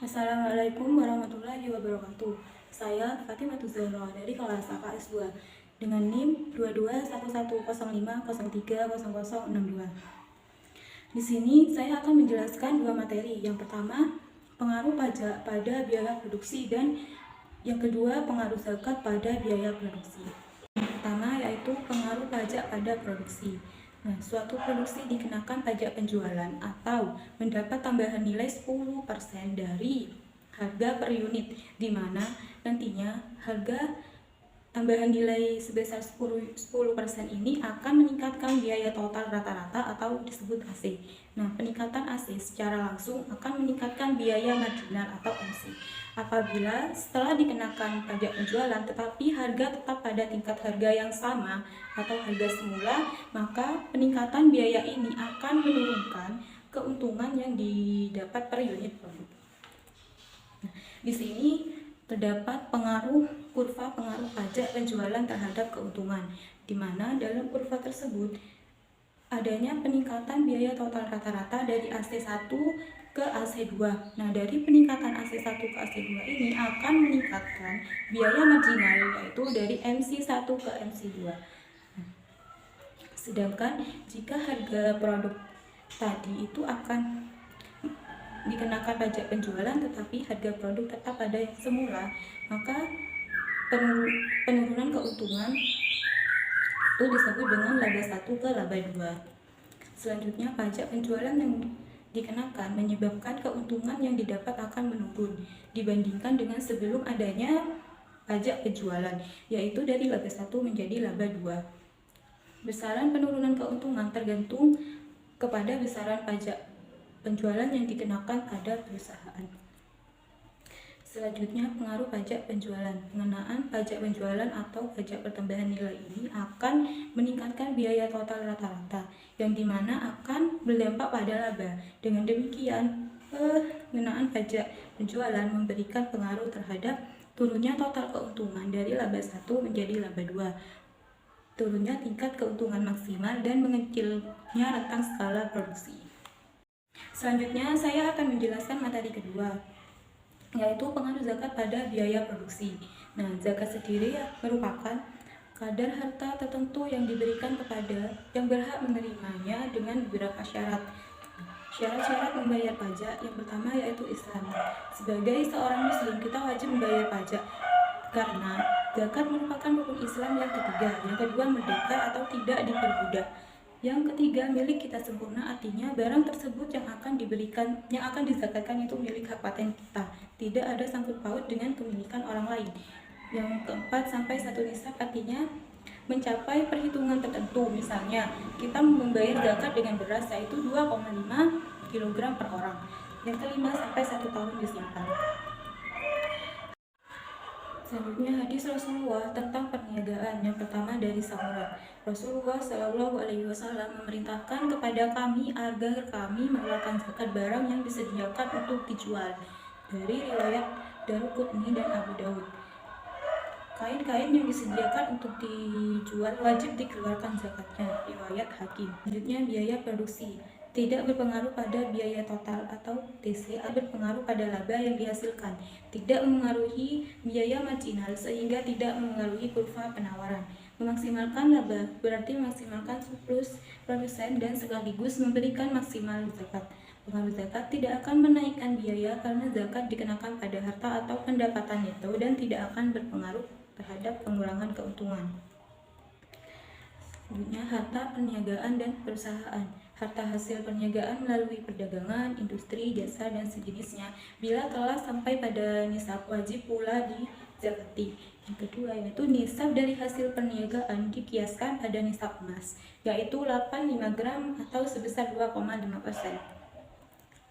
Assalamualaikum warahmatullahi wabarakatuh. Saya Fatimah Zahra dari kelas AKS 2 dengan NIM 221105030062. Di sini saya akan menjelaskan dua materi. Yang pertama, pengaruh pajak pada biaya produksi, dan yang kedua, pengaruh zakat pada biaya produksi. Yang pertama yaitu pengaruh pajak pada produksi. Nah, suatu produksi dikenakan pajak penjualan atau mendapat tambahan nilai 10% dari harga per unit, di mana nantinya harga tambahan nilai sebesar 10% ini akan meningkatkan biaya total rata-rata atau disebut AC. Nah, peningkatan AC secara langsung akan meningkatkan biaya marginal atau MC. Apabila setelah dikenakan pajak penjualan tetapi harga tetap pada tingkat harga yang sama atau harga semula, maka peningkatan biaya ini akan menurunkan keuntungan yang didapat per unit produk. Nah, di sini terdapat kurva pengaruh pajak penjualan terhadap keuntungan, di mana dalam kurva tersebut adanya peningkatan biaya total rata-rata dari AC1 ke AC2. Nah, dari peningkatan AC1 ke AC2 ini akan meningkatkan biaya marginal, yaitu dari MC1 ke MC2. Nah, sedangkan jika harga produk tadi itu akan dikenakan pajak penjualan tetapi harga produk tetap pada yang semula, maka penurunan keuntungan itu disebut dengan laba 1 ke laba 2. Selanjutnya, pajak penjualan yang dikenakan menyebabkan keuntungan yang didapat akan menurun dibandingkan dengan sebelum adanya pajak penjualan, yaitu dari laba 1 menjadi laba 2. Besaran penurunan keuntungan tergantung kepada besaran pajak penjualan yang dikenakan pada perusahaan. Selanjutnya, pengaruh pajak penjualan. Pengenaan pajak penjualan atau pajak pertambahan nilai ini akan meningkatkan biaya total rata-rata, yang dimana akan berdampak pada laba. Dengan demikian, pengenaan pajak penjualan memberikan pengaruh terhadap turunnya total keuntungan dari laba 1 menjadi laba 2, turunnya tingkat keuntungan maksimal, dan mengecilnya rentang skala produksi. Selanjutnya, saya akan menjelaskan materi kedua, yaitu pengaruh zakat pada biaya produksi. Nah, zakat sendiri merupakan kadar harta tertentu yang diberikan kepada yang berhak menerimanya dengan beberapa syarat. Syarat-syarat membayar pajak yang pertama yaitu Islam. Sebagai seorang muslim, kita wajib membayar pajak karena zakat merupakan rukun Islam yang ketiga. Yang kedua, merdeka atau tidak diperbudak. Yang ketiga, milik kita sempurna, artinya barang tersebut yang akan dizakatkan itu milik hak paten kita, tidak ada sangkut paut dengan kepemilikan orang lain. Yang keempat, sampai satu nisab, artinya mencapai perhitungan tertentu. Misalnya, kita membayar zakat dengan beras yaitu 2,5 kg per orang. Yang kelima, sampai 1 tahun disimpan. Selanjutnya, hadis Rasulullah tentang perniagaan. Yang pertama dari Samurah. Rasulullah Shallallahu Alaihi Wasallam memerintahkan kepada kami agar kami mengeluarkan zakat barang yang disediakan untuk dijual. Dari riwayat Daruqutni dan Abu Daud. Kain-kain yang disediakan untuk dijual wajib dikeluarkan zakatnya. Riwayat Hakim. Selanjutnya, biaya produksi tidak berpengaruh pada biaya total atau TC, berpengaruh pada laba yang dihasilkan, tidak memengaruhi biaya marginal sehingga tidak memengaruhi kurva penawaran. Memaksimalkan laba berarti memaksimalkan surplus produsen dan sekaligus memberikan maksimal zakat. Pengaruh zakat tidak akan menaikkan biaya karena zakat dikenakan pada harta atau pendapatan neto dan tidak akan berpengaruh terhadap pengurangan keuntungan. Selanjutnya, harta perniagaan dan perusahaan. Harta hasil perniagaan melalui perdagangan, industri, jasa, dan sejenisnya bila telah sampai pada nisab wajib pula dizakati. Yang kedua yaitu nisab dari hasil perniagaan dikiaskan pada nisab emas, yaitu 85 gram atau sebesar 2,5%.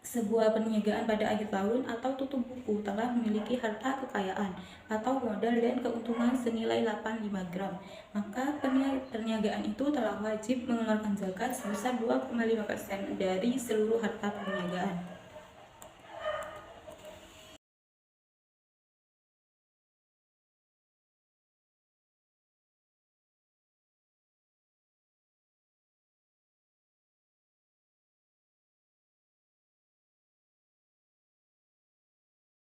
Sebuah perniagaan pada akhir tahun atau tutup buku telah memiliki harta kekayaan atau modal dan keuntungan senilai 85 gram, maka perniagaan itu telah wajib mengeluarkan zakat sebesar 2,5% dari seluruh harta perniagaan.